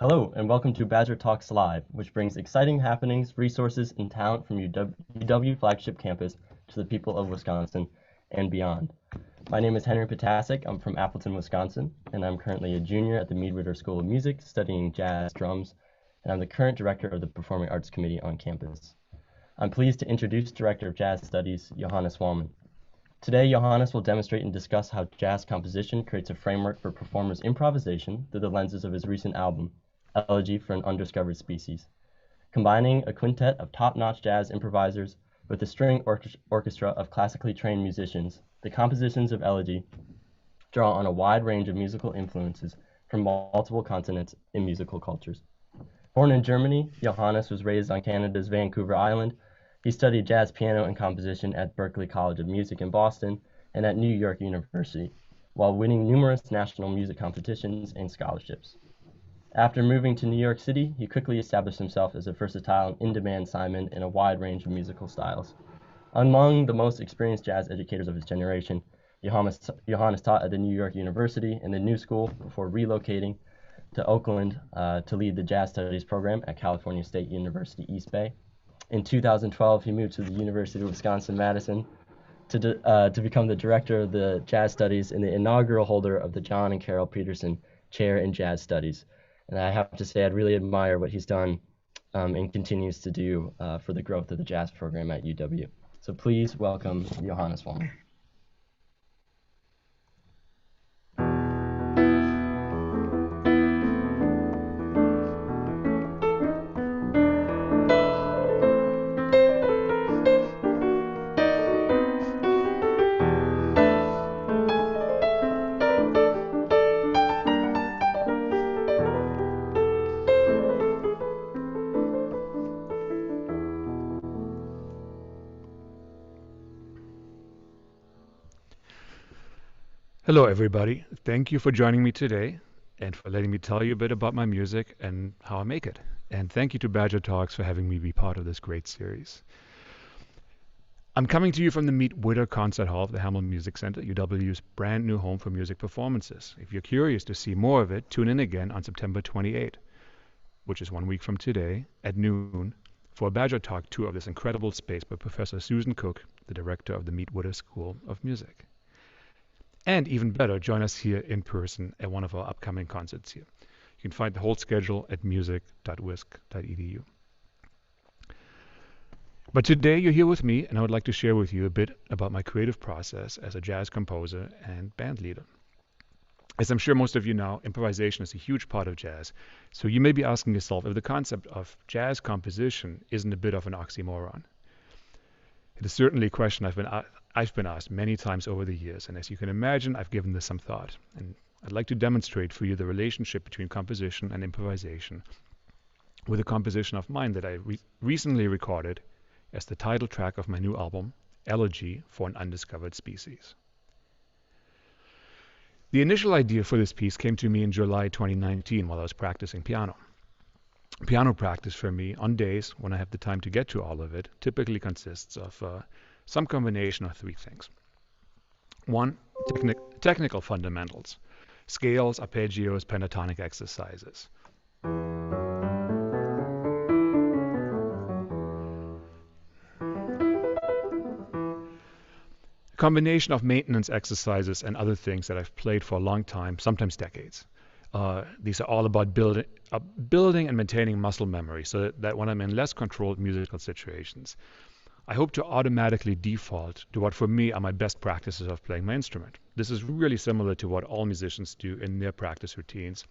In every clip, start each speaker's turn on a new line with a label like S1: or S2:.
S1: Hello, and welcome to Badger Talks Live, which brings exciting happenings, resources, and talent from UW flagship campus to the people of Wisconsin and beyond. My name is Henry Potasic. I'm from Appleton, Wisconsin, and I'm currently a junior at the Mead School of Music studying jazz drums, and I'm the current director of the Performing Arts Committee on campus. I'm pleased to introduce Director of Jazz Studies, Johannes Wallmann. Today, Johannes will demonstrate and discuss how jazz composition creates a framework for performers' improvisation through the lenses of his recent album, Elegy for an Undiscovered Species. Combining a quintet of top-notch jazz improvisers with a string orchestra of classically trained musicians, the compositions of Elegy draw on a wide range of musical influences from multiple continents and musical cultures. Born in Germany, Johannes was raised on Canada's Vancouver Island. He studied jazz piano and composition at Berklee College of Music in Boston and at New York University, while winning numerous national music competitions and scholarships. After moving to New York City, he quickly established himself as a versatile and in-demand Simon in a wide range of musical styles. Among the most experienced jazz educators of his generation, Johannes taught at the New York University and the New School before relocating to Oakland to lead the Jazz Studies program at California State University East Bay. In 2012, he moved to the University of Wisconsin-Madison to become the director of the Jazz Studies and the inaugural holder of the John and Carol Peterson Chair in Jazz Studies. And I have to say, I'd really admire what he's done and continues to do for the growth of the jazz program at UW. So please welcome Johannes Wallmann.
S2: Hello everybody, thank you for joining me today and for letting me tell you a bit about my music and how I make it. And thank you to Badger Talks for having me be part of this great series. I'm coming to you from the Meet Witter Concert Hall of the Hamel Music Center, UW's brand new home for music performances. If you're curious to see more of it, tune in again on September 28, which is 1 week from today, at noon, for a Badger Talk tour of this incredible space by Professor Susan Cook, the director of the Meet Witter School of Music. And even better, join us here in person at one of our upcoming concerts here. You can find the whole schedule at music.wisc.edu. But today you're here with me, and I would like to share with you a bit about my creative process as a jazz composer and band leader. As I'm sure most of you know, improvisation is a huge part of jazz, so you may be asking yourself if the concept of jazz composition isn't a bit of an oxymoron. It is certainly a question I've been asked many times over the years, and as you can imagine, I've given this some thought. And I'd like to demonstrate for you the relationship between composition and improvisation with a composition of mine that I recently recorded as the title track of my new album, Elegy for an Undiscovered Species. The initial idea for this piece came to me in July 2019 while I was practicing piano. Piano practice for me, on days when I have the time to get to all of it, typically consists of some combination of three things. One, technical fundamentals, scales, arpeggios, pentatonic exercises. A combination of maintenance exercises and other things that I've played for a long time, sometimes decades. These are all about building and maintaining muscle memory so that when I'm in less controlled musical situations, I hope to automatically default to what for me are my best practices of playing my instrument. This is really similar to what all musicians do in their practice routines.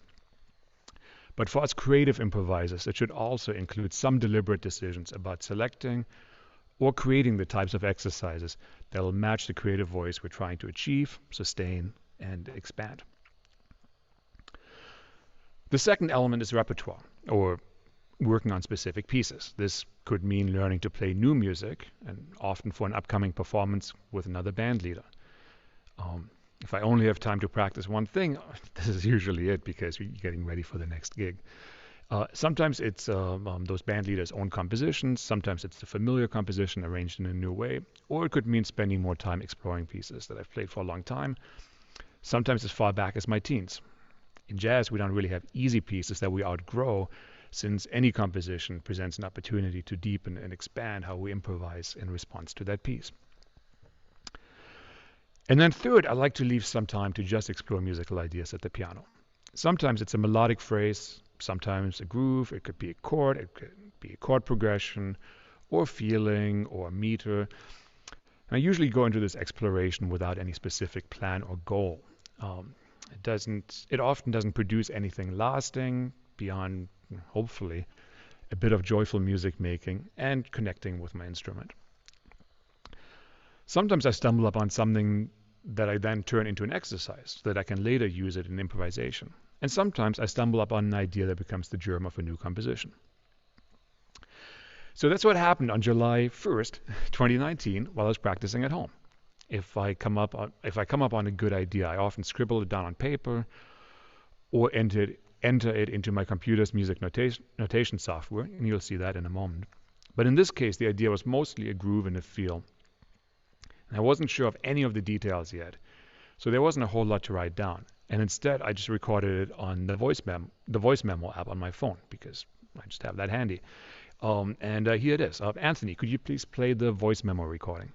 S2: But for us creative improvisers, it should also include some deliberate decisions about selecting or creating the types of exercises that will match the creative voice we're trying to achieve, sustain, and expand. The second element is repertoire, or working on specific pieces. This could mean learning to play new music, and often for an upcoming performance with another band leader. If I only have time to practice one thing, this is usually it because you're getting ready for the next gig. Sometimes it's those band leaders' own compositions, sometimes it's the familiar composition arranged in a new way, or it could mean spending more time exploring pieces that I've played for a long time, sometimes as far back as my teens. In jazz, we don't really have easy pieces that we outgrow, since any composition presents an opportunity to deepen and expand how we improvise in response to that piece. And then third, I like to leave some time to just explore musical ideas at the piano. Sometimes it's a melodic phrase, sometimes a groove, it could be a chord, it could be a chord progression, or feeling, or meter. And I usually go into this exploration without any specific plan or goal. It often doesn't produce anything lasting beyond, hopefully, a bit of joyful music making and connecting with my instrument. Sometimes I stumble upon something that I then turn into an exercise so that I can later use it in improvisation. And sometimes I stumble upon an idea that becomes the germ of a new composition. So that's what happened on July 1st, 2019, while I was practicing at home. If I come up on a good idea, I often scribble it down on paper or enter it into my computer's music notation software, and you'll see that in a moment. But in this case, the idea was mostly a groove and a feel. And I wasn't sure of any of the details yet, so there wasn't a whole lot to write down. And instead, I just recorded it on the voice memo app on my phone, because I just have that handy. And here it is. Anthony, could you please play the voice memo recording?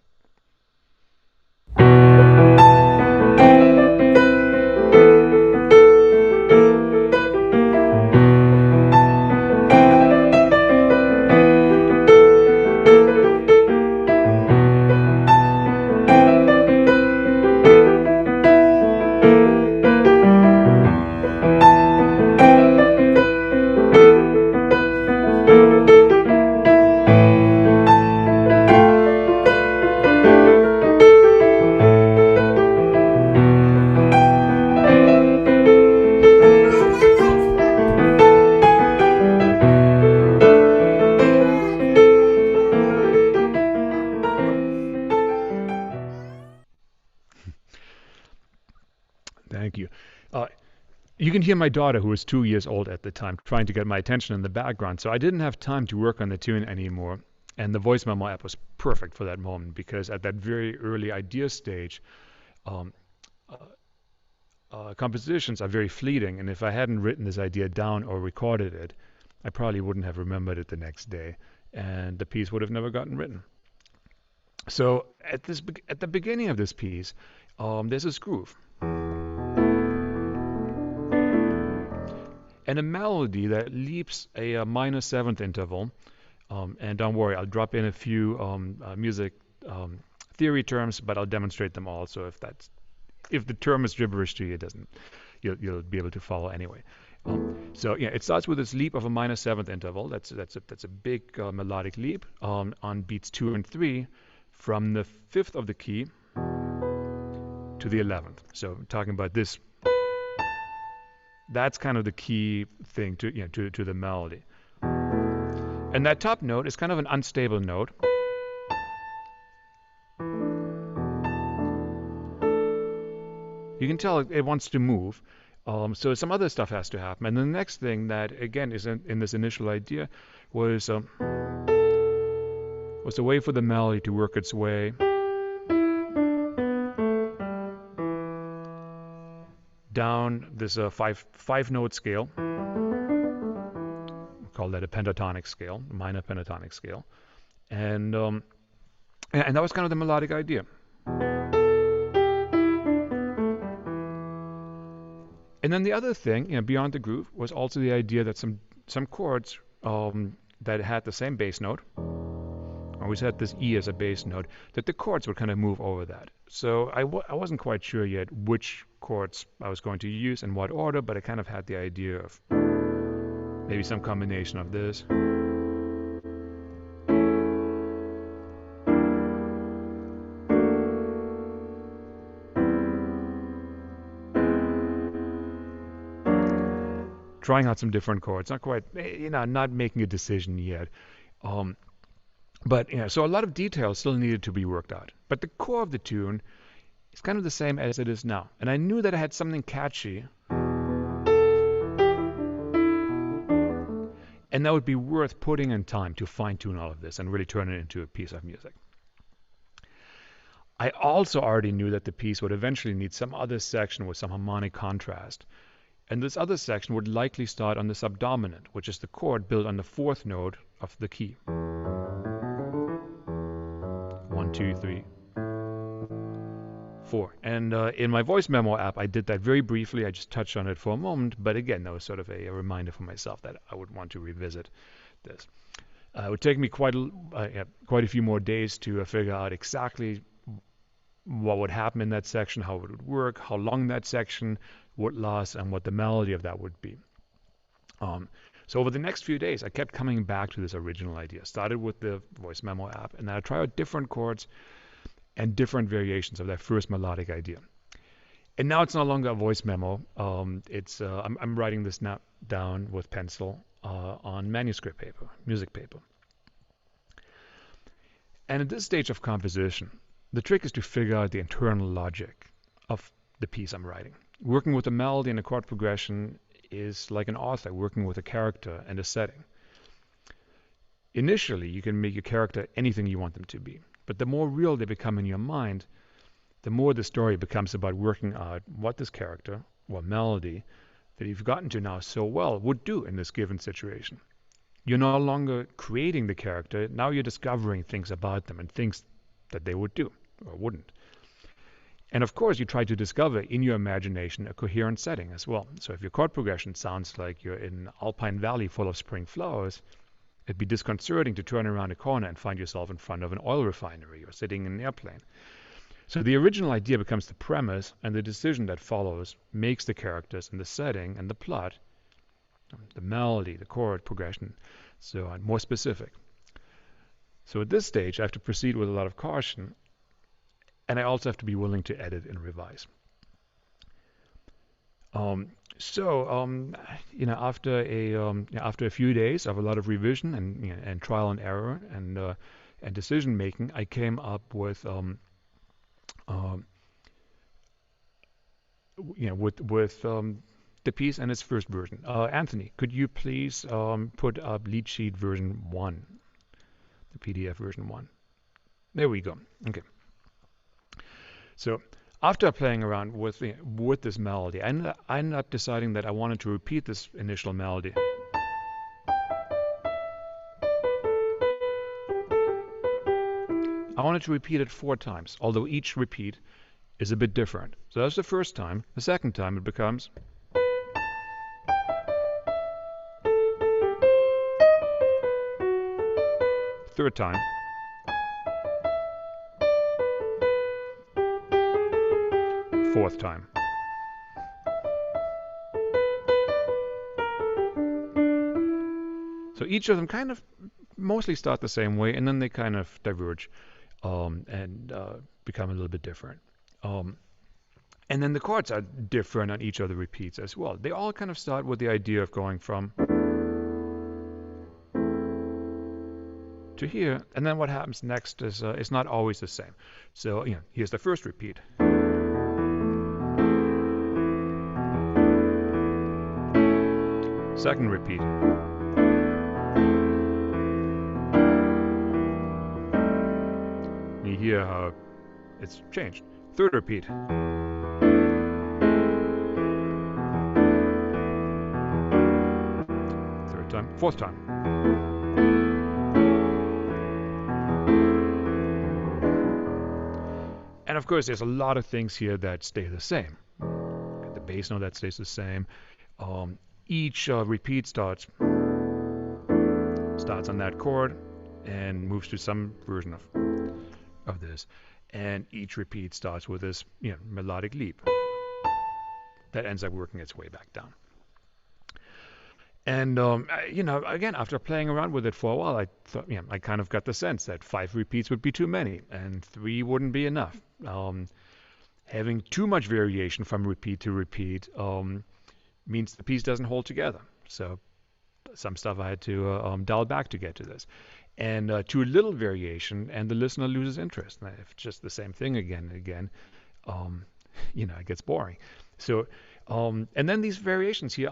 S2: Thank you. You can hear my daughter, who was 2 years old at the time, trying to get my attention in the background, so I didn't have time to work on the tune anymore. And the voice memo app was perfect for that moment, because at that very early idea stage, compositions are very fleeting, and if I hadn't written this idea down or recorded it, I probably wouldn't have remembered it the next day, and the piece would have never gotten written. So at the beginning of this piece, there's this groove. And a melody that leaps a minor seventh interval. And don't worry, I'll drop in a few music theory terms, but I'll demonstrate them all. So if the term is gibberish to you, you'll be able to follow anyway. So yeah, it starts with this leap of a minor seventh interval. That's a big melodic leap on beats 2 and 3 from the 5th of the key to the 11th. So I'm talking about this. That's kind of the key thing to the melody. And that top note is kind of an unstable note. You can tell it wants to move. So some other stuff has to happen. And the next thing that, again, is in this initial idea was a way for the melody to work its way down this five note scale. We call that a pentatonic scale, a minor pentatonic scale, and that was kind of the melodic idea. And then the other thing, beyond the groove, was also the idea that some chords that had the same bass note, always had this E as a bass note, that the chords would kind of move over that. So I wasn't quite sure yet which chords I was going to use in what order, but I kind of had the idea of maybe some combination of this. Trying out some different chords, not quite, not making a decision yet. But so a lot of details still needed to be worked out. But the core of the tune is kind of the same as it is now. And I knew that I had something catchy, and that would be worth putting in time to fine-tune all of this and really turn it into a piece of music. I also already knew that the piece would eventually need some other section with some harmonic contrast. And this other section would likely start on the subdominant, which is the chord built on the fourth note of the key. 1, 2, 3, 4. And in my voice memo app, I did that very briefly. I just touched on it for a moment. But again, that was sort of a reminder for myself that I would want to revisit this. It would take me quite a few more days to figure out exactly what would happen in that section, how it would work, how long that section would last, and what the melody of that would be. So over the next few days, I kept coming back to this original idea. Started with the voice memo app, and then I tried out different chords and different variations of that first melodic idea. And now it's no longer a voice memo. I'm writing this now down with pencil on manuscript paper, music paper. And at this stage of composition, the trick is to figure out the internal logic of the piece I'm writing. Working with a melody and a chord progression is like an author working with a character and a setting. Initially, you can make your character anything you want them to be, but the more real they become in your mind, the more the story becomes about working out what this character or melody that you've gotten to now so well would do in this given situation. You're no longer creating the character, now you're discovering things about them and things that they would do or wouldn't. And of course, you try to discover in your imagination a coherent setting as well. So if your chord progression sounds like you're in an alpine valley full of spring flowers, it'd be disconcerting to turn around a corner and find yourself in front of an oil refinery or sitting in an airplane. So the original idea becomes the premise, and the decision that follows makes the characters and the setting and the plot, the melody, the chord progression, so on, more specific. So at this stage, I have to proceed with a lot of caution, and I also have to be willing to edit and revise. After a few days of a lot of revision and trial and error and decision making, I came up with the piece and its first version. Anthony, could you please put up lead sheet version 1, the PDF version 1? There we go. Okay. So after playing around with this melody, I ended up deciding that I wanted to repeat this initial melody. I wanted to repeat it 4 times, although each repeat is a bit different. So that's the first time. The second time it becomes. Third time. Fourth time. So each of them kind of mostly start the same way, and then they kind of diverge and become a little bit different. And then the chords are different on each of the repeats as well. They all kind of start with the idea of going from to here, and then what happens next is not always the same. So here's the first repeat. Second repeat. You hear how it's changed. Third repeat. Third time. Fourth time. And of course, there's a lot of things here that stay the same. The bass note that stays the same. Each repeat starts on that chord and moves to some version of this, and each repeat starts with this melodic leap that ends up working its way back down. And again, after playing around with it for a while, I thought I kind of got the sense that 5 repeats would be too many and 3 wouldn't be enough. Having too much variation from repeat to repeat means the piece doesn't hold together. So some stuff I had to dial back to get to this. And too little variation, and the listener loses interest. And if it's just the same thing again and again, it gets boring. So, and then these variations here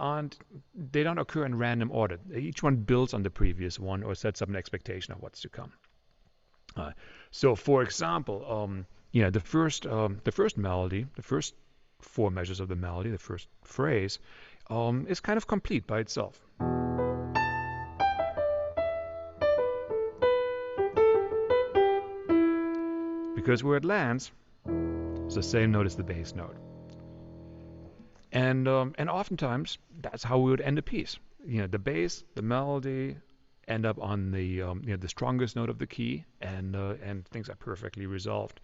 S2: they don't occur in random order. Each one builds on the previous one or sets up an expectation of what's to come. So, for example, the first melody, the first 4 measures of the melody, the first phrase, is kind of complete by itself. Because where it lands, it's the same note as the bass note. And oftentimes that's how we would end a piece. The bass, the melody, end up on the the strongest note of the key, and things are perfectly resolved.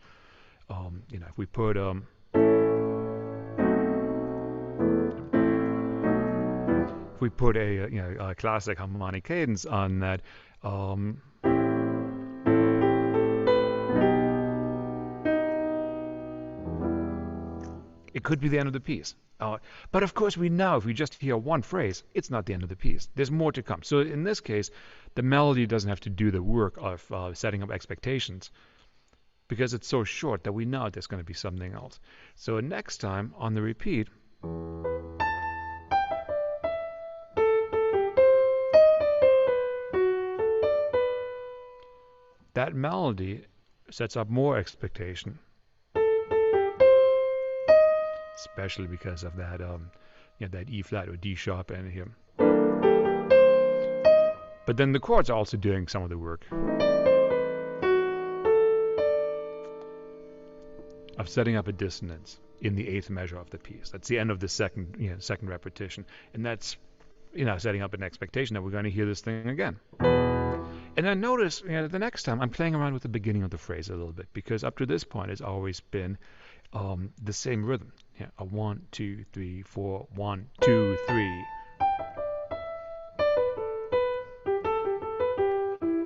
S2: If we put a classic harmonic cadence on that, it could be the end of the piece. But of course we know if we just hear one phrase, it's not the end of the piece. There's more to come. So in this case, the melody doesn't have to do the work of setting up expectations, because it's so short that we know there's going to be something else. So next time on the repeat, that melody sets up more expectation, especially because of that that E flat or D sharp in here. But then the chords are also doing some of the work of setting up a dissonance in the eighth measure of the piece. That's the end of the second repetition, and that's setting up an expectation that we're going to hear this thing again. And then notice, the next time I'm playing around with the beginning of the phrase a little bit, because up to this point it's always been the same rhythm. A 1, 2, 3, 4, 1, 2, 3.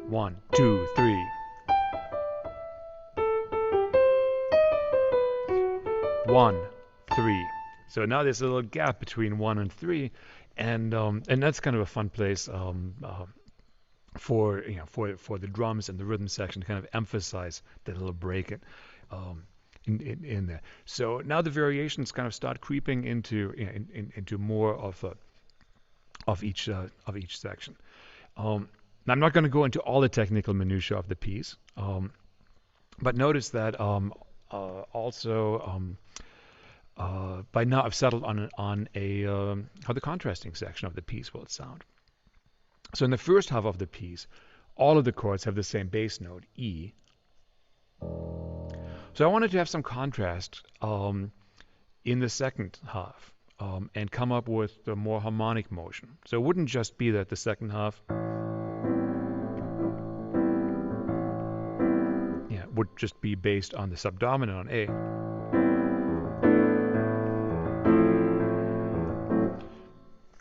S2: 1, 2, 3. 1, 3. So now there's a little gap between 1 and 3, and that's kind of a fun place for the drums and the rhythm section to kind of emphasize that little break in there. So now the variations kind of start creeping into more of each section. Now I'm not going to go into all the technical minutiae of the piece, but notice that also by now I've settled on how the contrasting section of the piece will sound. So in the first half of the piece, all of the chords have the same bass note, E. So I wanted to have some contrast in the second half and come up with a more harmonic motion. So it wouldn't just be that the second half would just be based on the subdominant on A.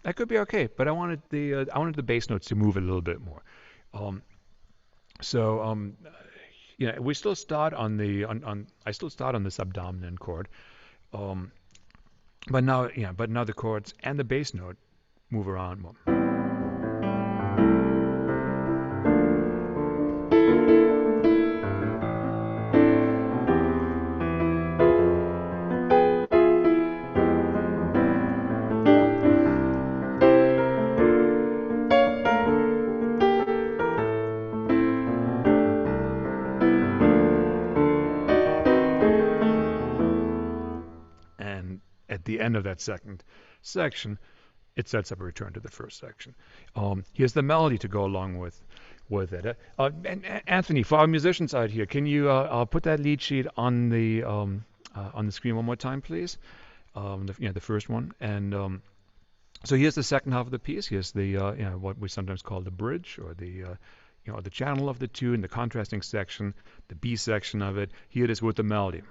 S2: That could be okay, but I wanted the bass notes to move a little bit more. We still start on the I still start on the subdominant chord, but now the chords and the bass note move around more. At the end of that second section, it sets up a return to the first section. Here's the melody to go along with it. And Anthony, for our musicians out here, can you put that lead sheet on the screen one more time, please? The first one. And so here's the second half of the piece. Here's the what we sometimes call the bridge, or the channel of the tune, the contrasting section, the B section of it. Here it is with the melody.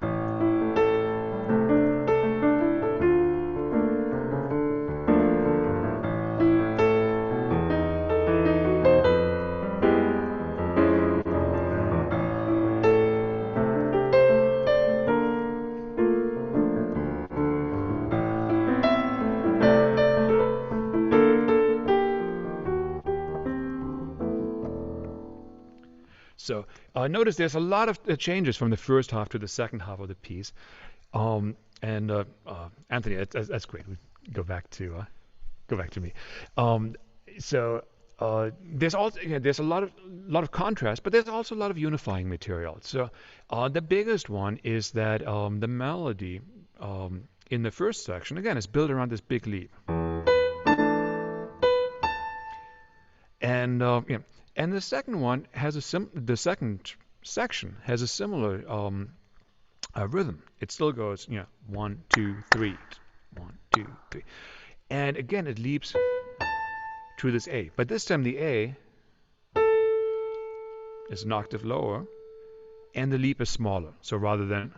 S2: So notice there's a lot of changes from the first half to the second half of the piece. Anthony, that's great. We go back to me. There's also there's a lot of contrast, but there's also a lot of unifying material. So the biggest one is that the melody in the first section again is built around this big leap. Yeah, and the second one has the second section has a similar rhythm. It still goes, 1, 2, 3, 1, 2, 3, and again it leaps to this A. But this time the A is an octave lower, and the leap is smaller. So rather than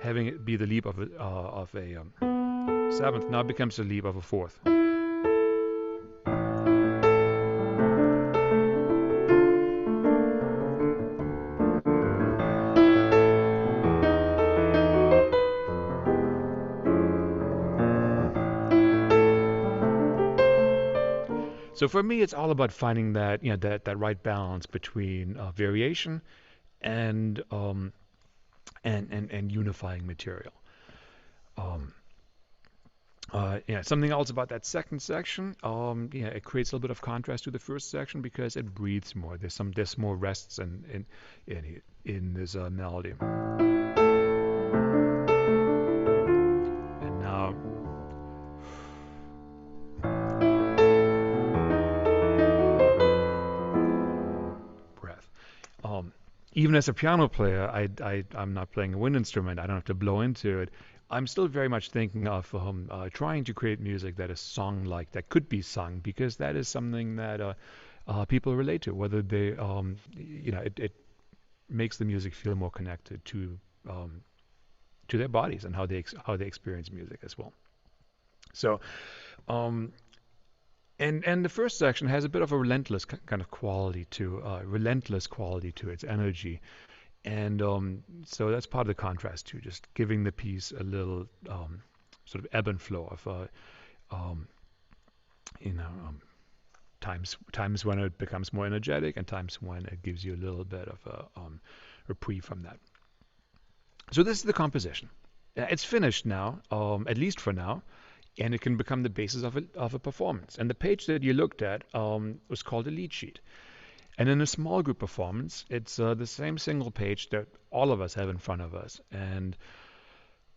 S2: having it be the leap of a seventh, now it becomes a leap of a fourth. So for me, it's all about finding that that right balance between variation and and unifying material. Um, Something else about that second section. It creates a little bit of contrast to the first section because it breathes more. There's more rests in this melody. And now. Even as a piano player, I'm not playing a wind instrument. I don't have to blow into it. I'm still very much thinking of trying to create music that is song-like, that could be sung, because that is something that people relate to. Whether they, it makes the music feel more connected to their bodies and how they experience music as well. So. And the first section has a bit of a relentless kind of quality to its energy, and so that's part of the contrast too, just giving the piece a little sort of ebb and flow of times when it becomes more energetic and times when it gives you a little bit of a reprieve from that. So this is the composition. It's finished now, at least for now. And it can become the basis of a performance. And the page that you looked at was called a lead sheet. And in a small group performance, it's the same single page that all of us have in front of us. And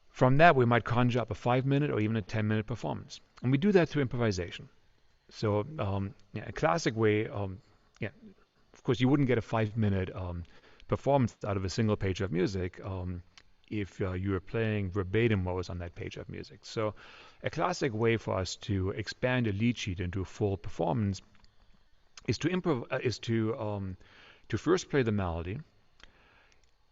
S2: from that, we might conjure up a 5-minute or even a 10-minute performance. And we do that through improvisation. So a classic way, of course, you wouldn't get a 5-minute performance out of a single page of music if you were playing verbatim what was on that page of music. So a classic way for us to expand a lead sheet into a full performance is to first play the melody,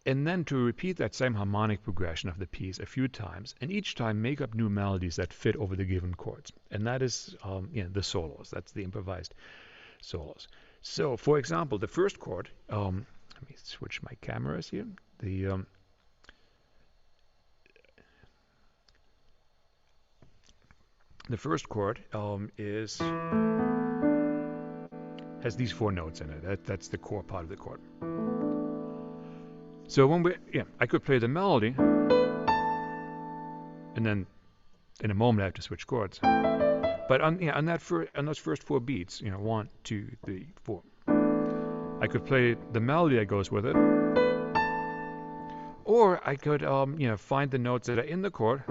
S2: and then to repeat that same harmonic progression of the piece a few times, and each time make up new melodies that fit over the given chords. And that is the solos. That's the improvised solos. So, for example, the first chord. Let me switch my cameras here. The first chord has these 4 notes in it. That's the core part of the chord. So I could play the melody, and then in a moment I have to switch chords. But on those first 4 beats, 1, 2, 3, 4, I could play the melody that goes with it, or I could find the notes that are in the chord.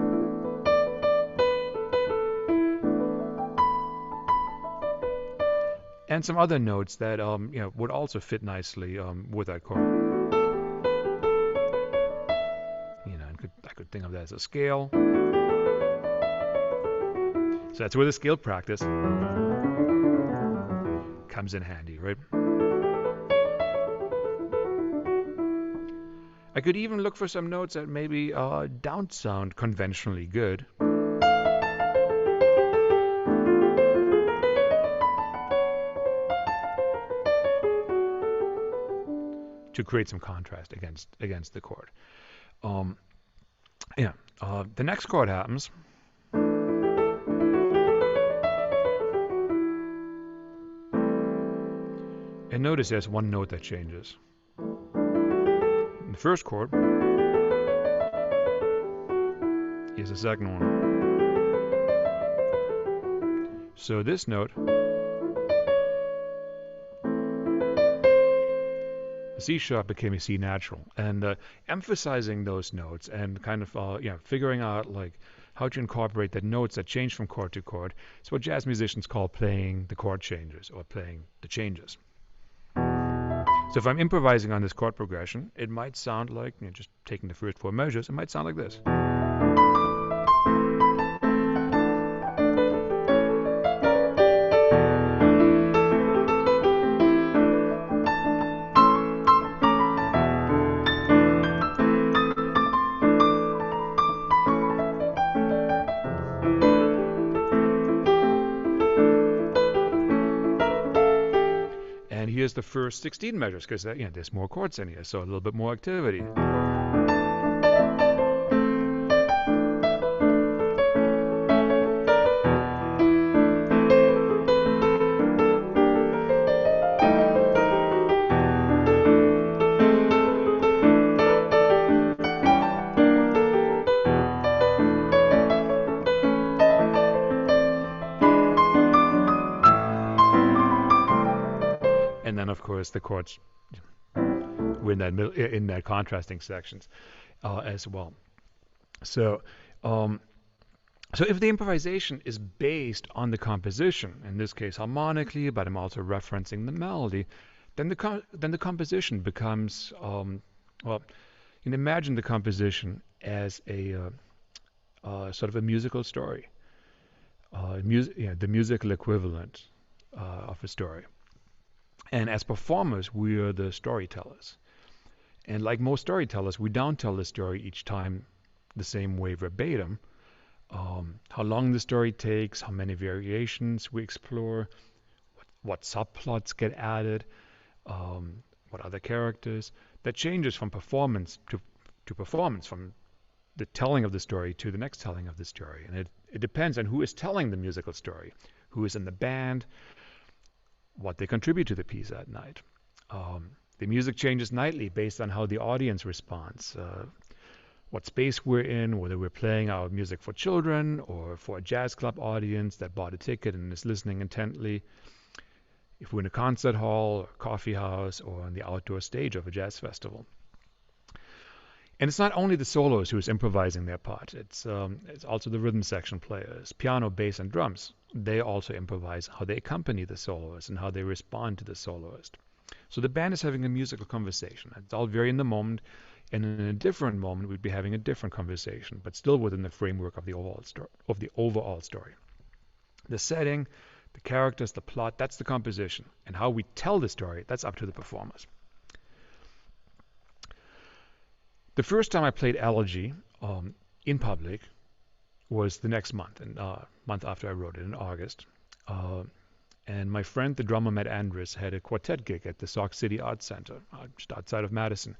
S2: And some other notes that would also fit nicely with that chord. I could think of that as a scale. So that's where the scale practice comes in handy, right? I could even look for some notes that maybe don't sound conventionally good. To create some contrast against the chord. The next chord happens. And notice there's one note that changes. In the first chord is the second one. So this note, C sharp became a C natural, and emphasizing those notes and kind of figuring out like how to incorporate the notes that change from chord to chord. It's what jazz musicians call playing the chord changes or playing the changes. So if I'm improvising on this chord progression, it might sound like, just taking the first four measures, it might sound like this. And here's the first 16 measures, because there's more chords in here, so a little bit more activity. And then, of course, the chords were in that contrasting sections as well. So, so if the improvisation is based on the composition, in this case harmonically, but I'm also referencing the melody, then the composition becomes well. You can imagine the composition as a sort of a musical story, the musical equivalent of a story. And as performers, we are the storytellers. And like most storytellers, we don't tell the story each time the same way verbatim. How long the story takes, how many variations we explore, what subplots get added, what other characters. That changes from performance to performance, from the telling of the story to the next telling of the story. And it depends on who is telling the musical story, who is in the band, what they contribute to the piece that night. The music changes nightly based on how the audience responds, what space we're in, whether we're playing our music for children or for a jazz club audience that bought a ticket and is listening intently, if we're in a concert hall or coffee house or on the outdoor stage of a jazz festival. And it's not only the soloists who's improvising their part. It's also the rhythm section players, piano, bass, and drums. They also improvise how they accompany the soloist and how they respond to the soloist. So the band is having a musical conversation. It's all very in the moment, and in a different moment we'd be having a different conversation, but still within the framework of the overall story. The setting, the characters, the plot, that's the composition. And how we tell the story, that's up to the performers. The first time I played Elegy in public was the next month, and month after I wrote it, in August. And my friend, the drummer Matt Andrus, had a quartet gig at the Sauk City Arts Center, just outside of Madison.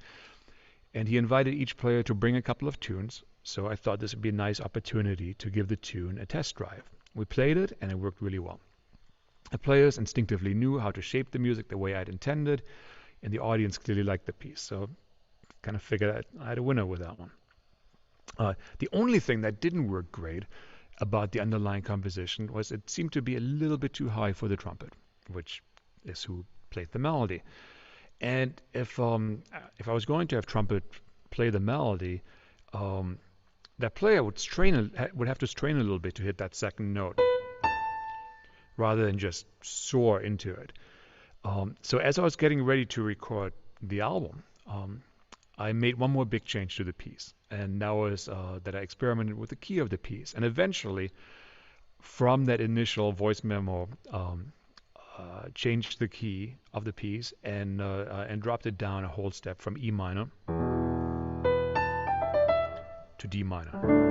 S2: And he invited each player to bring a couple of tunes, so I thought this would be a nice opportunity to give the tune a test drive. We played it, and it worked really well. The players instinctively knew how to shape the music the way I'd intended, and the audience clearly liked the piece. So kind of figured I had a winner with that one. The only thing that didn't work great about the underlying composition was it seemed to be a little bit too high for the trumpet, which is who played the melody. And if I was going to have trumpet play the melody, that player would have to strain a little bit to hit that second note, rather than just soar into it. So as I was getting ready to record the album, I made one more big change to the piece, and that was that I experimented with the key of the piece, and eventually, from that initial voice memo, changed the key of the piece and dropped it down a whole step from E minor to D minor.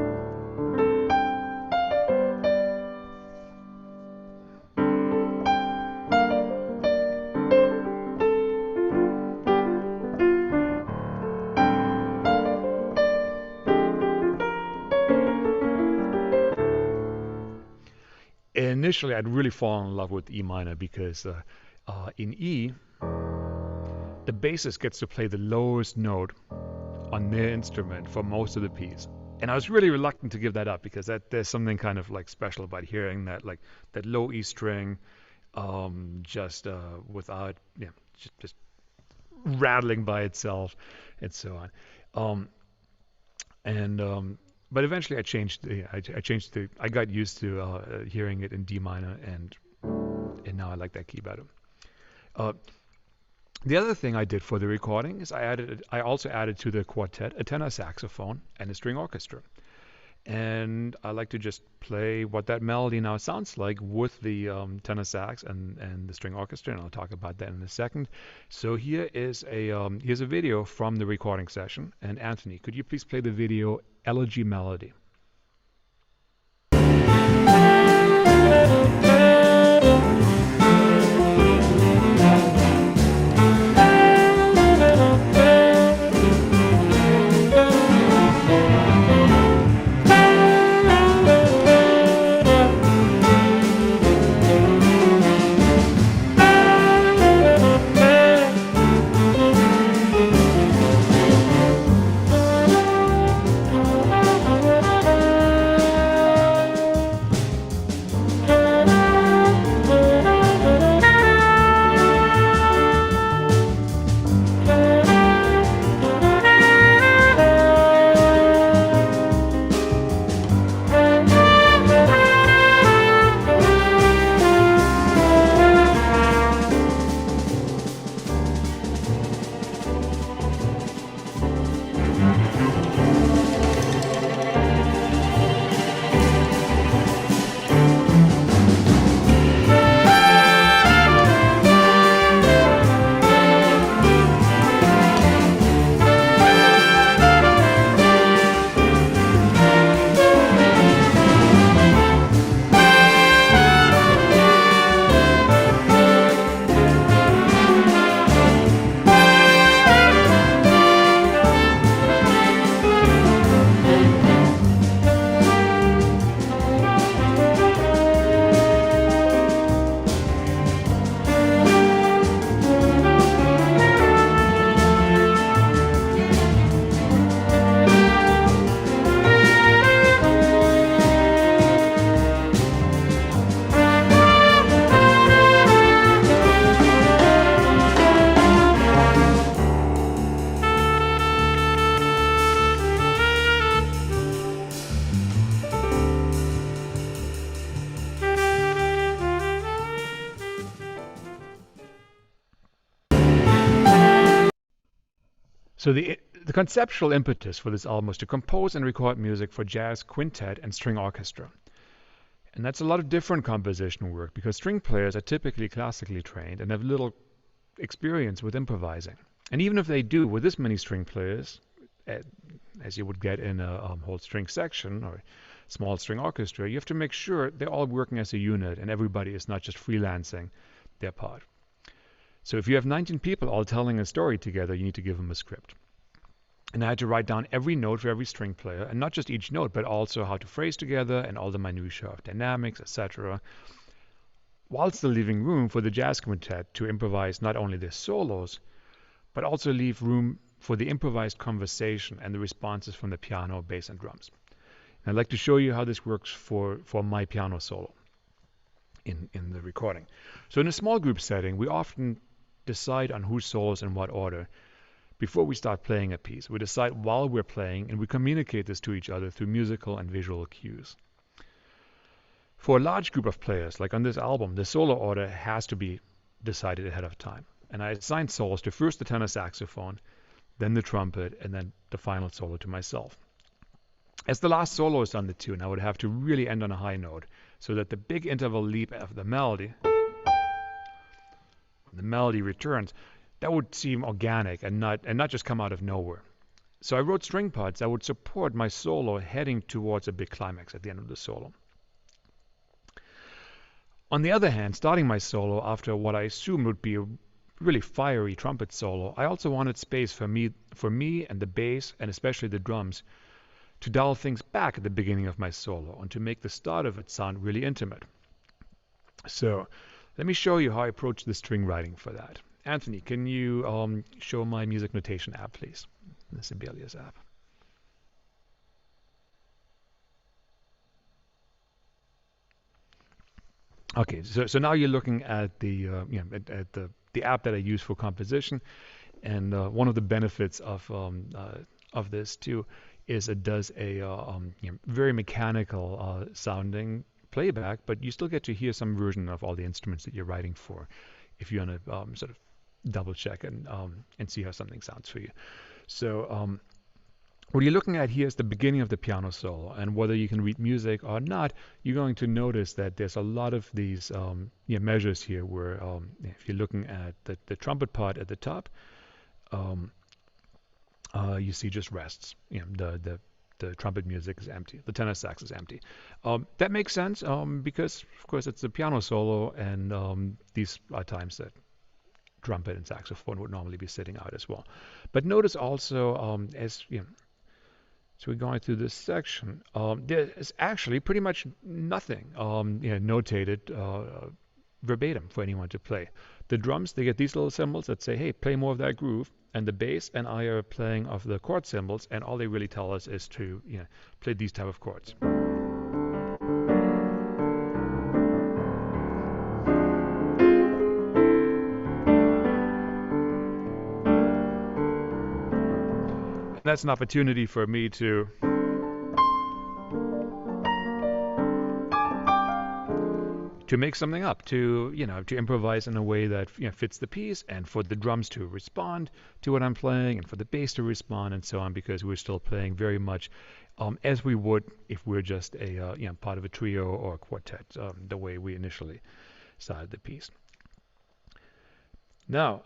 S2: Initially, I'd really fallen in love with E minor because in E, the bassist gets to play the lowest note on their instrument for most of the piece. And I was really reluctant to give that up because there's something kind of like special about hearing that low E string just without just rattling by itself and so on. but eventually I got used to hearing it in D minor, and now I like that key better. Uh, the other thing I did for the recording is I also added to the quartet a tenor saxophone and a string orchestra. And I like to just play what that melody now sounds like with the tenor sax and the string orchestra, and I'll talk about that in a second. So here's a video from the recording session. And Anthony, could you please play the video Elegy Melody? So the conceptual impetus for this album was to compose and record music for jazz, quintet, and string orchestra. And that's a lot of different composition work because string players are typically classically trained and have little experience with improvising. And even if they do, with this many string players, as you would get in a whole string section or small string orchestra, you have to make sure they're all working as a unit and everybody is not just freelancing their part. So if you have 19 people all telling a story together, you need to give them a script. And I had to write down every note for every string player, and not just each note, but also how to phrase together and all the minutiae of dynamics, etc., while still leaving room for the jazz quintet to improvise not only their solos, but also leave room for the improvised conversation and the responses from the piano, bass, and drums. And I'd like to show you how this works for my piano solo in the recording. So in a small group setting, we often decide on who solos in what order before we start playing a piece. We decide while we're playing, and we communicate this to each other through musical and visual cues. For a large group of players, like on this album, the solo order has to be decided ahead of time. And I assigned solos to first the tenor saxophone, then the trumpet, and then the final solo to myself. As the last soloist on the tune, I would have to really end on a high note so that the big interval leap of the melody returns, that would seem organic and not just come out of nowhere. So I wrote string parts that would support my solo heading towards a big climax at the end of the solo. On the other hand, starting my solo after what I assumed would be a really fiery trumpet solo, I also wanted space for me and the bass, and especially the drums, to dial things back at the beginning of my solo and to make the start of it sound really intimate. So let me show you how I approach the string writing for that. Anthony, can you show my music notation app, please? The Sibelius app. Okay, so now you're looking at the the app that I use for composition, and one of the benefits of this too is it does a very mechanical sounding playback, but you still get to hear some version of all the instruments that you're writing for, if you want to sort of double check and see how something sounds for you. So what you're looking at here is the beginning of the piano solo, and whether you can read music or not, you're going to notice that there's a lot of these measures here where if you're looking at the trumpet part at the top, you see just rests. The trumpet music is empty. The tenor sax is empty. That makes sense because, of course, it's a piano solo, and these are times that trumpet and saxophone would normally be sitting out as well. But notice also, as so we're going through this section, there is actually pretty much nothing notated verbatim for anyone to play. The drums, they get these little symbols that say, hey, play more of that groove. And the bass and I are playing of the chord symbols, and all they really tell us is to play these type of chords. And that's an opportunity for me to make something up, to improvise in a way that fits the piece, and for the drums to respond to what I'm playing, and for the bass to respond, and so on, because we're still playing very much as we would if we're just a part of a trio or a quartet, the way we initially started the piece. Now,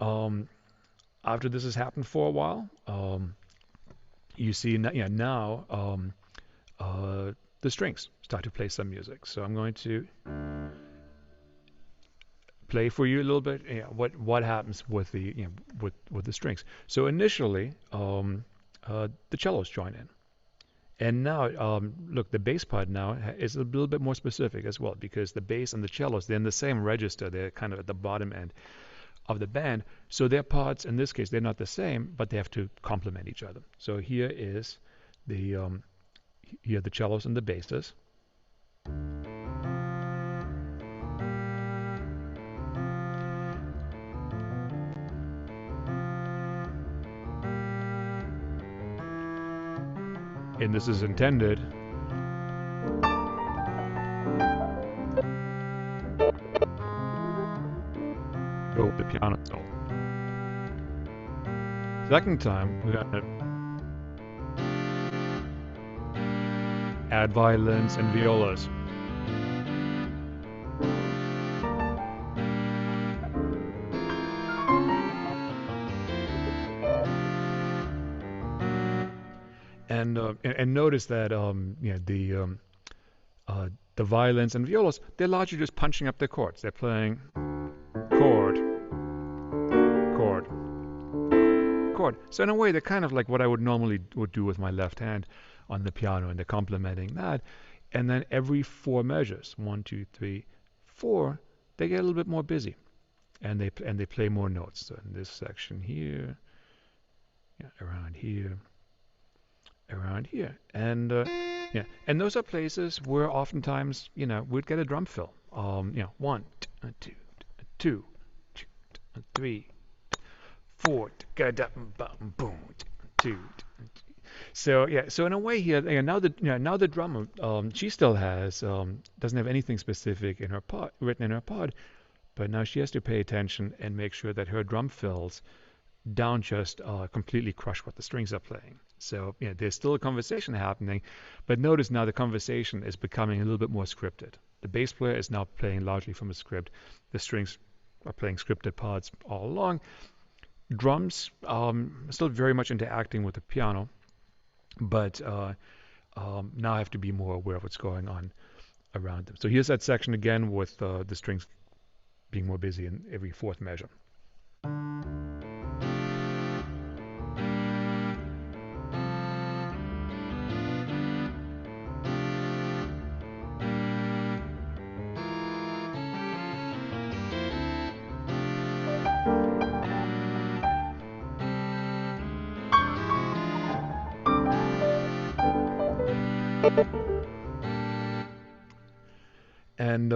S2: after this has happened for a while, you see now the strings start to play some music. So I'm going to play for you a little bit what happens with the with the strings. So initially the cellos join in, and now look, the bass part now is a little bit more specific as well, because the bass and the cellos, they're in the same register, they're kind of at the bottom end of the band, so their parts in this case, they're not the same, but they have to complement each other. So here is the cellos and the basses. And this is intended go with the piano solo. Second time, we're going to add violins and violas. And notice that the violins and violas, they're largely just punching up their chords. They're playing chord, chord, chord. So in a way, they're kind of like what I would normally do with my left hand on the piano, and they're complementing that. And then every 4 measures, 1, 2, 3, 4, they get a little bit more busy, and they play more notes. So in this section here, around here, around here, and and those are places where oftentimes we'd get a drum fill. 1, 2, 2, 3, 4, boom, 2. So so in a way here, now the drummer, she still has doesn't have anything specific in her part written in her part, but now she has to pay attention and make sure that her drum fills don't just completely crush what the strings are playing. So there's still a conversation happening, but notice now the conversation is becoming a little bit more scripted. The bass player is now playing largely from a script. The strings are playing scripted parts all along. Drums still very much interacting with the piano, but now I have to be more aware of what's going on around them. So here's that section again with the strings being more busy in every 4th measure. And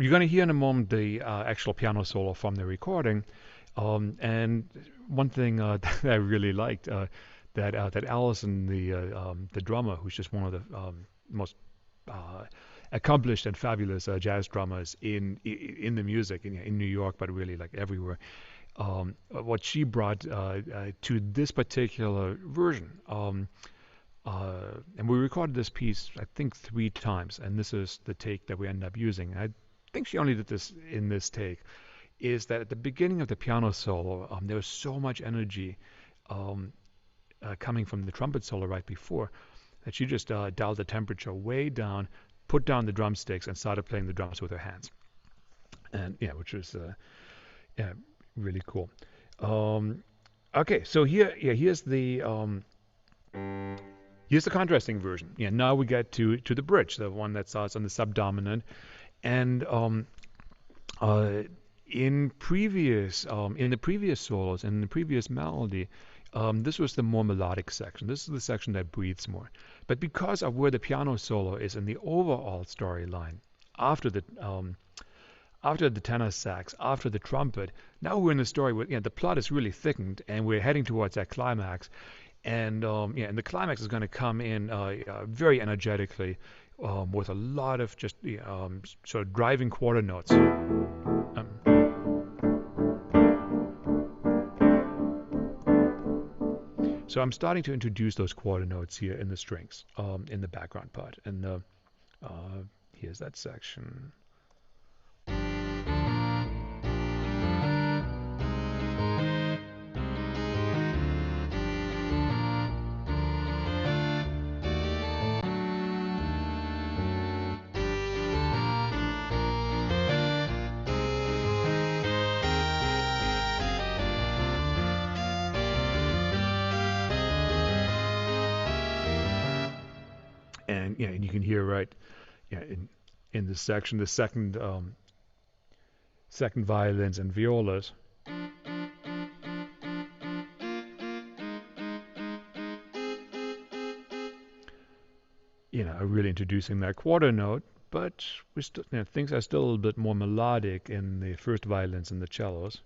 S2: you're going to hear in a moment the actual piano solo from the recording. And one thing that I really liked, that Allison, the drummer, who's just one of the most accomplished and fabulous jazz drummers in the music in New York, but really like everywhere. What she brought to this particular version. And we recorded this piece, I think, 3 times, and this is the take that we ended up using. I think she only did this in this take, is that at the beginning of the piano solo, there was so much energy coming from the trumpet solo right before that she just dialed the temperature way down, put down the drumsticks, and started playing the drums with her hands. And yeah, which was really cool. Okay, so here's the contrasting version. Yeah, now we get to the bridge, the one that starts on the subdominant, and in the previous solos, in the previous melody, this was the more melodic section. This is the section that breathes more. But because of where the piano solo is in the overall storyline, after the tenor sax, after the trumpet, now we're in the story where the plot is really thickened, and we're heading towards that climax. And and the climax is going to come in very energetically with a lot of just sort of driving quarter notes. So I'm starting to introduce those quarter notes here in the strings, in the background part. And here's that section. And you can hear right, in this section, the second violins and violas. Are really introducing that quarter note, but we still, things are still a little bit more melodic in the first violins and the cellos.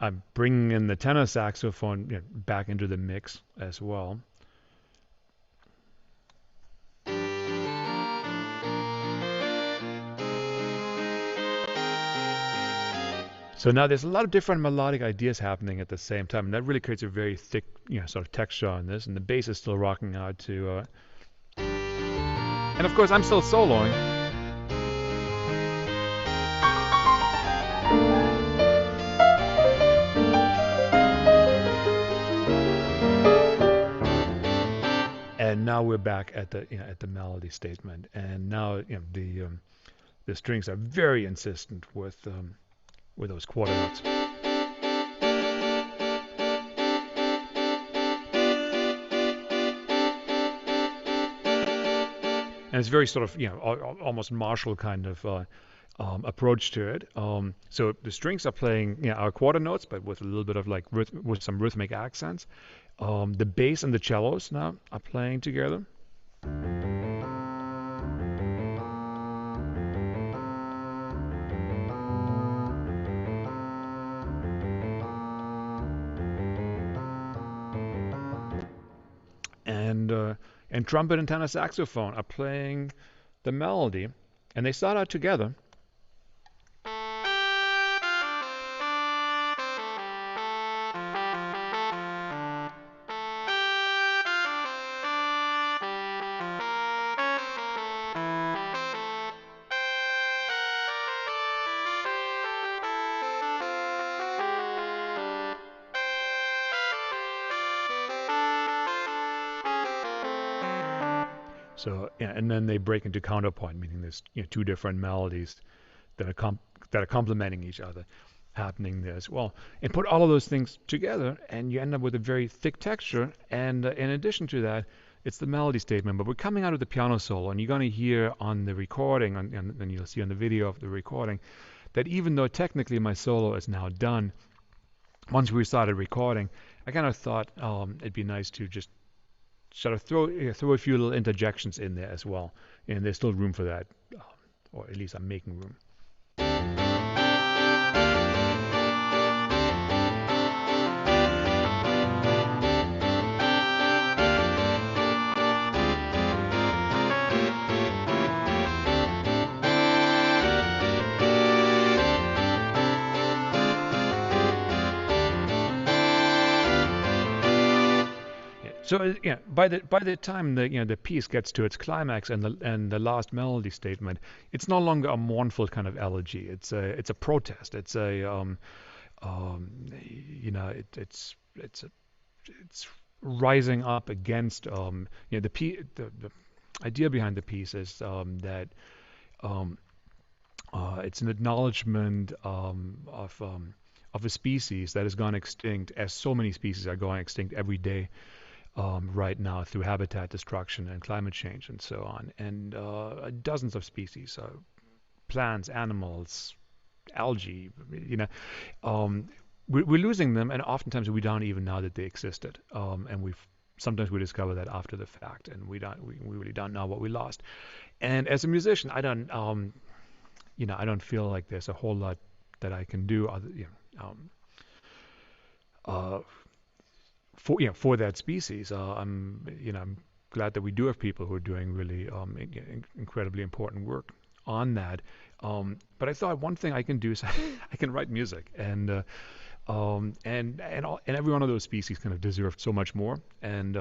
S2: I'm bringing in the tenor saxophone back into the mix as well. So now there's a lot of different melodic ideas happening at the same time, and that really creates a very thick, sort of texture on this. And the bass is still rocking out to, and of course I'm still soloing. And now we're back at the melody statement, and now the strings are very insistent with those quarter notes. And it's very sort of almost martial kind of approach to it. So the strings are playing our quarter notes, but with a little bit of with some rhythmic accents. The bass and the cellos now are playing together. And trumpet and tenor saxophone are playing the melody, and they start out together. So, and then they break into counterpoint, meaning there's 2 different melodies that are complementing each other happening there as well. And put all of those things together, and you end up with a very thick texture. And in addition to that, it's the melody statement. But we're coming out of the piano solo, and you're going to hear on the recording, and you'll see on the video of the recording, that even though technically my solo is now done, once we started recording, I kind of thought it'd be nice to just sort of throw a few little interjections in there as well, and there's still room for that, or at least I'm making room. So yeah, by the time the piece gets to its climax and the last melody statement, it's no longer a mournful kind of elegy. It's a protest. It's a it's rising up against the idea behind the piece is that um, it's an acknowledgement of a species that has gone extinct, as so many species are going extinct every day right now through habitat destruction and climate change and so on. And dozens of species, plants, animals, algae, you know, um, we're losing them, and oftentimes we don't even know that they existed. And sometimes we discover that after the fact, and we really don't know what we lost. And as a musician, I don't feel like there's a whole lot that I can do uh, for that species. I'm glad that we do have people who are doing really incredibly important work on that. But I thought one thing I can do is I can write music, and every one of those species kind of deserved so much more, and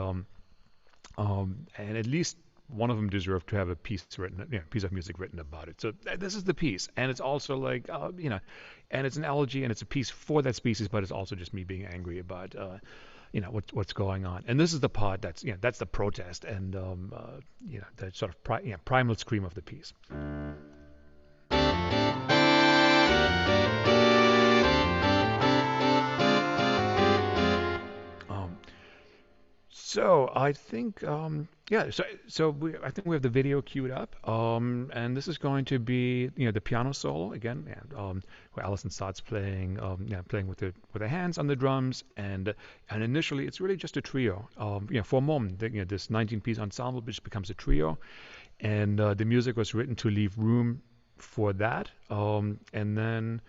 S2: at least one of them deserved to have a piece written, piece of music written about it. So this is the piece, and it's also like, and it's an elegy, and it's a piece for that species, but it's also just me being angry about, what's going on. And this is the part that's the protest, and the sort of primal scream of the piece. Um, So I think, yeah. I think we have the video queued up, and this is going to be, the piano solo again, and, where Alison starts playing, playing with her hands on the drums, and initially it's really just a trio. For a moment, this 19-piece ensemble which becomes a trio, and the music was written to leave room for that, and then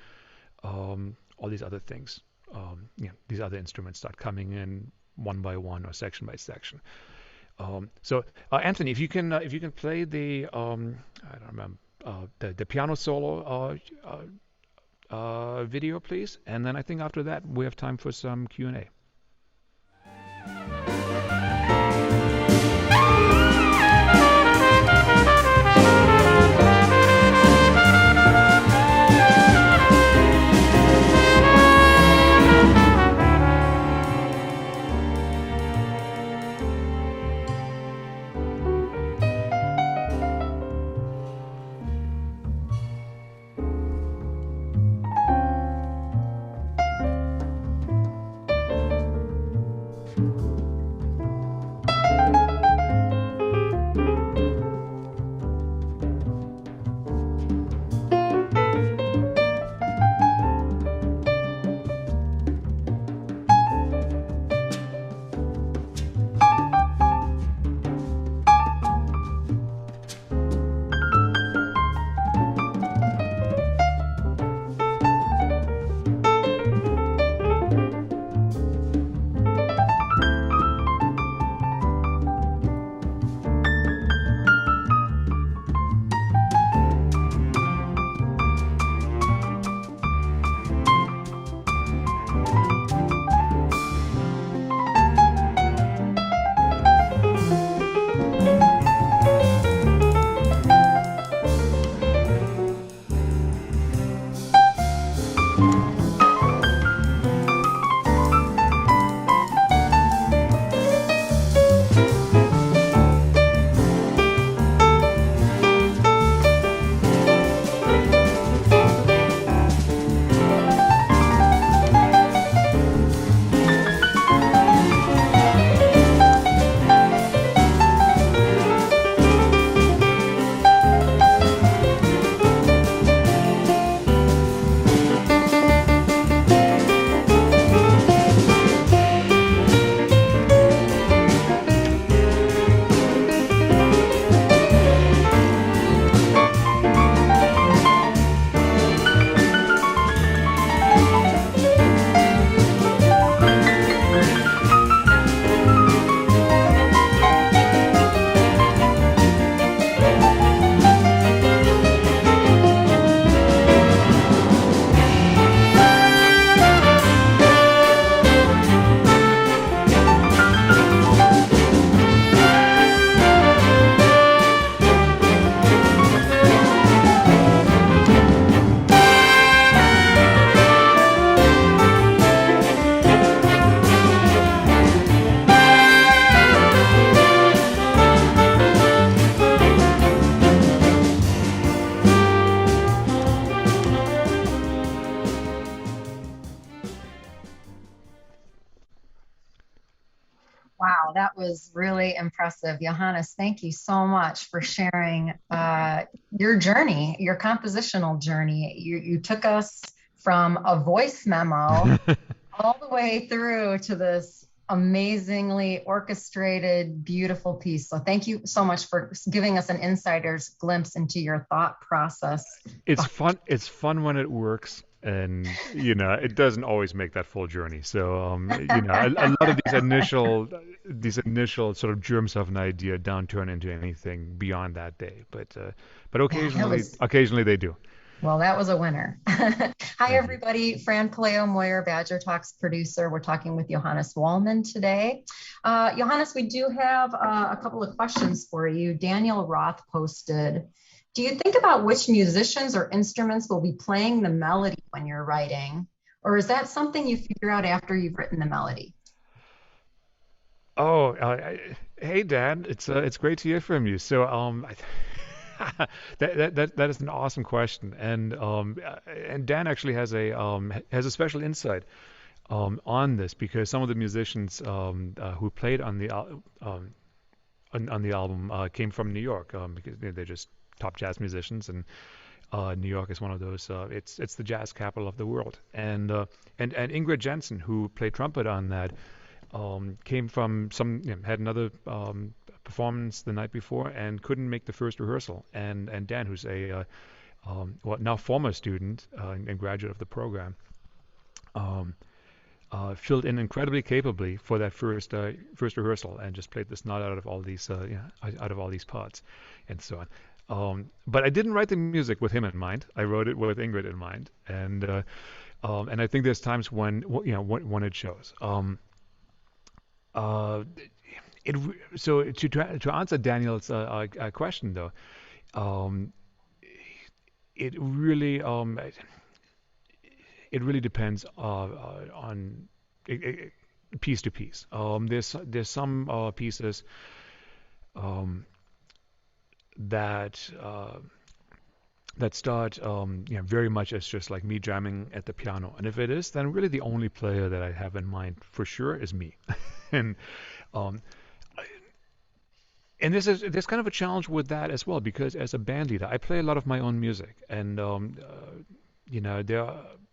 S2: all these other things, these other instruments start coming in one by one or section by section. Anthony, if you can play the I don't remember the piano solo video, please, and then I think after that we have time for some Q&A.
S3: Wow, that was really impressive. Johannes, thank you so much for sharing your journey, your compositional journey. You took us from a voice memo all the way through to this amazingly orchestrated, beautiful piece. So thank you so much for giving us an insider's glimpse into your thought process.
S2: It's fun. It's fun when it works, and it doesn't always make that full journey. So a lot of these initial sort of germs of an idea don't turn into anything beyond that day. But occasionally they do.
S3: Well, that was a winner. Hi,
S2: Thank you.
S3: everybody. Fran Paleo-Moyer, Badger Talks producer. We're talking with Johannes Wallmann today. Johannes, we do have a couple of questions for you. Daniel Roth posted, do you think about which musicians or instruments will be playing the melody when you're writing? Or is that something you figure out after you've written the melody?
S2: Oh, hey, Dan. It's great to hear from you. So that is an awesome question, and Dan actually has a special insight on this, because some of the musicians who played on the album came from New York, because they're just top jazz musicians, and New York is one of those. It's the jazz capital of the world, and Ingrid Jensen, who played trumpet on that, came from had another performance the night before and couldn't make the first rehearsal. And Dan, who's a now former student and graduate of the program, filled in incredibly capably for that first rehearsal and just played the snot out of all these parts and so on. But I didn't write the music with him in mind. I wrote it with Ingrid in mind, and I think there's times when it shows. So to answer Daniel's question, though, it really depends on piece to piece. There's some pieces that start very much as just like me jamming at the piano, and if it is, then really the only player that I have in mind for sure is me. and And there's kind of a challenge with that as well, because as a band leader, I play a lot of my own music, and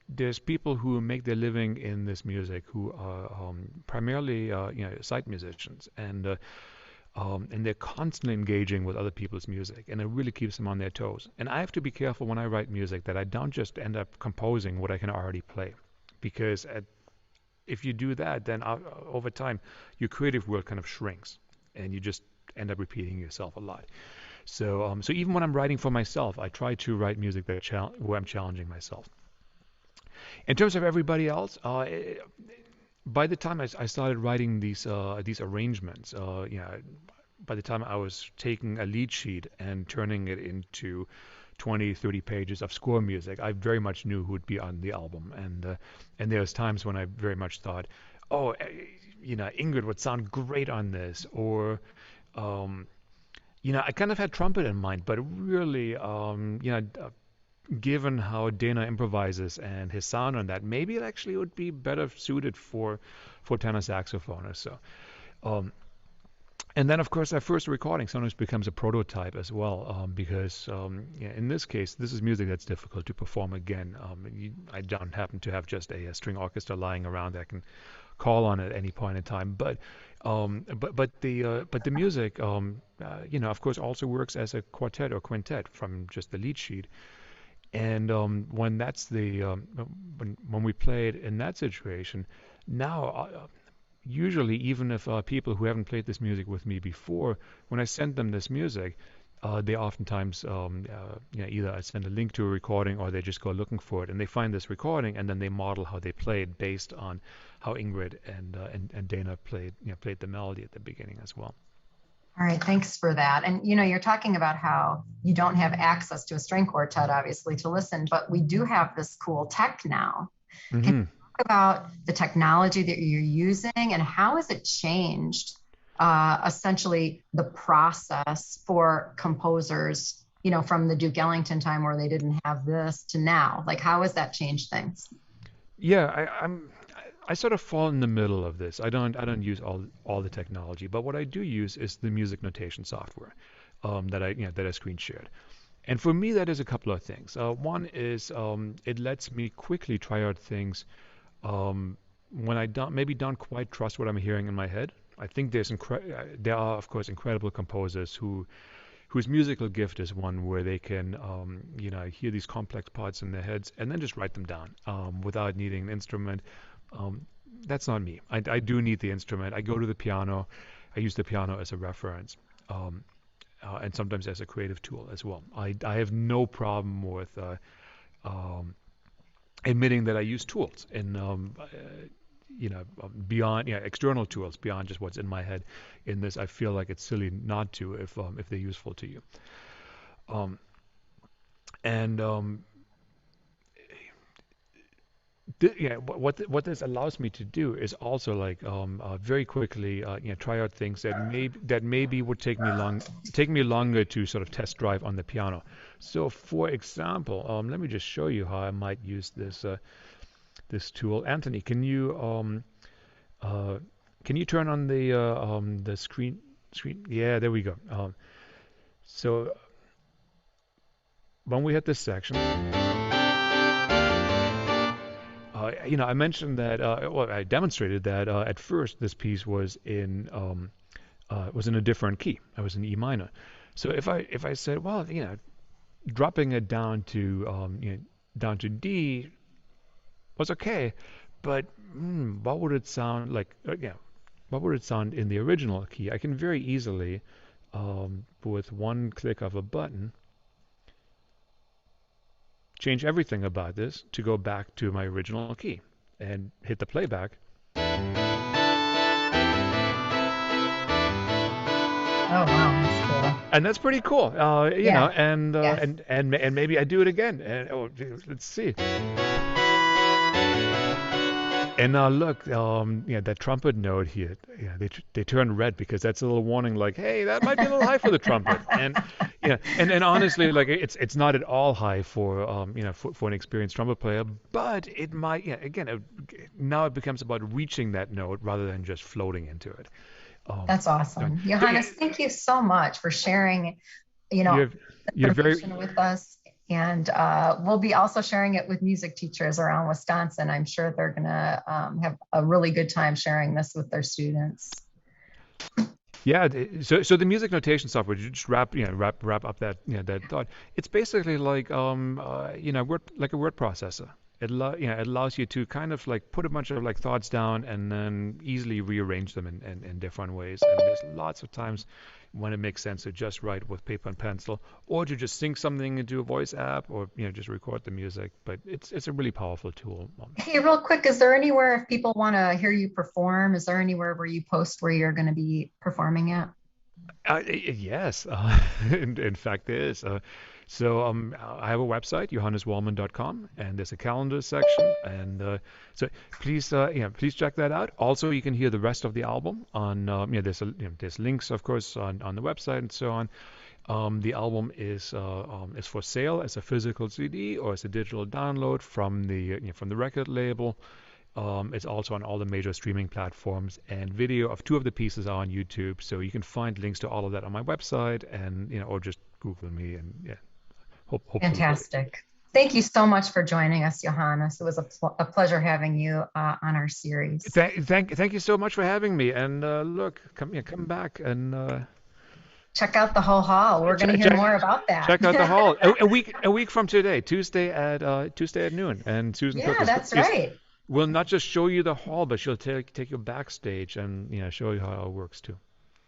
S2: there's people who make their living in this music who are primarily side musicians, and they're constantly engaging with other people's music, and it really keeps them on their toes. And I have to be careful when I write music that I don't just end up composing what I can already play, because if you do that, then over time your creative world kind of shrinks, and you just end up repeating yourself a lot. So even when I'm writing for myself, I try to write music where I'm challenging myself. In terms of everybody else, by the time I started writing these arrangements, by the time I was taking a lead sheet and turning it into 20, 30 pages of score music, I very much knew who would be on the album. And there's times when I very much thought, oh, Ingrid would sound great on this, or I kind of had trumpet in mind, but really, given how Dana improvises and his sound on that, maybe it actually would be better suited for tenor saxophone or so. And then, of course, our first recording sometimes becomes a prototype as well, because in this case, this is music that's difficult to perform again. I don't happen to have just a string orchestra lying around that I can call on at any point in time, but the music, of course, also works as a quartet or quintet from just the lead sheet. And when we play it in that situation, now usually, even if people who haven't played this music with me before, when I send them this music, they oftentimes either I send a link to a recording, or they just go looking for it and they find this recording, and then they model how they play it based on how Ingrid and Dana played the melody at the beginning as well.
S3: All right, thanks for that. And you're talking about how you don't have access to a string quartet, obviously, to listen, but we do have this cool tech now.
S2: Mm-hmm.
S3: Can you talk about the technology that you're using, and how has it changed essentially the process for composers, from the Duke Ellington time where they didn't have this to now? Like, how has that changed things?
S2: Yeah, I sort of fall in the middle of this. I don't use all the technology, but what I do use is the music notation software that I screen shared. And for me, that is a couple of things. One is it lets me quickly try out things when I don't quite trust what I'm hearing in my head. I think there are of course incredible composers whose musical gift is one where they can hear these complex parts in their heads and then just write them down without needing an instrument. That's not me. I do need the instrument. I go to the piano. I use the piano as a reference. And sometimes as a creative tool as well. I have no problem with admitting that I use tools and beyond external tools beyond just what's in my head. In this, I feel like it's silly not to if they're useful to you. What this allows me to do is also like very quickly try out things that maybe would take me longer to sort of test drive on the piano. So for example, let me just show you how I might use this tool. Anthony, can you turn on the screen? Yeah, there we go. So when we hit this section. I mentioned that, I demonstrated that at first this piece was in a different key. I was in E minor. So if I said, well, dropping it down to D was okay, but what would it sound like? What would it sound in the original key? I can very easily, with one click of a button, change everything about this to go back to my original key and hit the playback.
S3: Oh wow, that's cool.
S2: And that's pretty cool,
S3: Yeah.
S2: and maybe I do it again. And let's see. And now look, that trumpet note here, they turn red because that's a little warning, like, hey, that might be a little high for the trumpet. And honestly, like it's not at all high for for an experienced trumpet player, but it might, now it becomes about reaching that note rather than just floating into it.
S3: That's awesome, Johannes. Thank you so much for sharing,
S2: you're
S3: information with us. And we'll be also sharing it with music teachers around Wisconsin. I'm sure they're going to have a really good time sharing this with their students.
S2: Yeah, so the music notation software, you just wrap up that that thought. It's basically like like a word processor. It allows you to kind of like put a bunch of like thoughts down and then easily rearrange them in different ways. And there's lots of times when it makes sense to just write with paper and pencil, or to just sync something into a voice app, or just record the music. But it's a really powerful tool.
S3: Hey, real quick, is there anywhere, if people want to hear you perform, is there anywhere where you post where you're going to be performing at?
S2: Yes, in fact there is. So I have a website, johanneswallmann.com, and there's a calendar section, and so please check that out. Also, you can hear the rest of the album on there's links, of course, on the website and so on. The album is for sale as a physical CD or as a digital download from the record label. It's also on all the major streaming platforms, and video of two of the pieces are on YouTube, so you can find links to all of that on my website, and or just Google me, and hopefully.
S3: Fantastic. Thank you so much for joining us, Johannes. It was a pleasure having you on our series.
S2: Thank you so much for having me, and look, come back and
S3: check out the whole hall. We're going to hear more about that.
S2: Check out the hall a week from today, Tuesday at noon, and Susan Cook
S3: that's right.
S2: We'll not just show you the hall, but she'll take you backstage and show you how it all works too.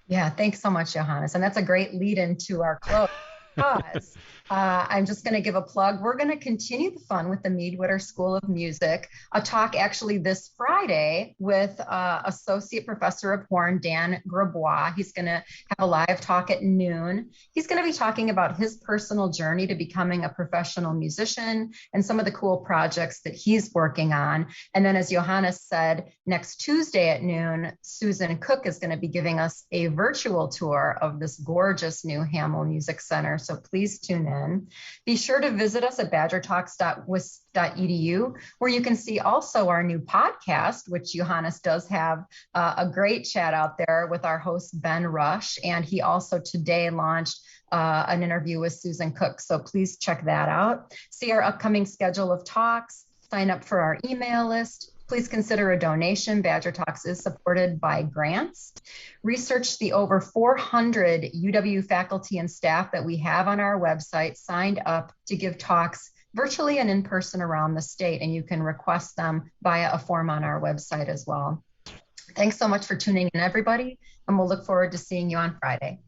S3: Yeah, thanks so much, Johannes. And that's a great lead into our close. Because I'm just going to give a plug. We're going to continue the fun with the Mead-Witter School of Music. A talk actually this Friday with Associate Professor of Horn, Dan Grabois. He's going to have a live talk at noon. He's going to be talking about his personal journey to becoming a professional musician and some of the cool projects that he's working on. And then, as Johannes said, next Tuesday at noon, Susan Cook is going to be giving us a virtual tour of this gorgeous new Hamel Music Center. so please tune in. Be sure to visit us at badgertalks.wis.edu, where you can see also our new podcast, which Johannes does have a great chat out there with our host, Ben Rush. And he also today launched an interview with Susan Cook. So please check that out. See our upcoming schedule of talks, sign up for our email list. Please consider a donation. Badger Talks is supported by grants. Research the over 400 UW faculty and staff that we have on our website signed up to give talks virtually and in person around the state, and you can request them via a form on our website as well. Thanks so much for tuning in, everybody, and we'll look forward to seeing you on Friday.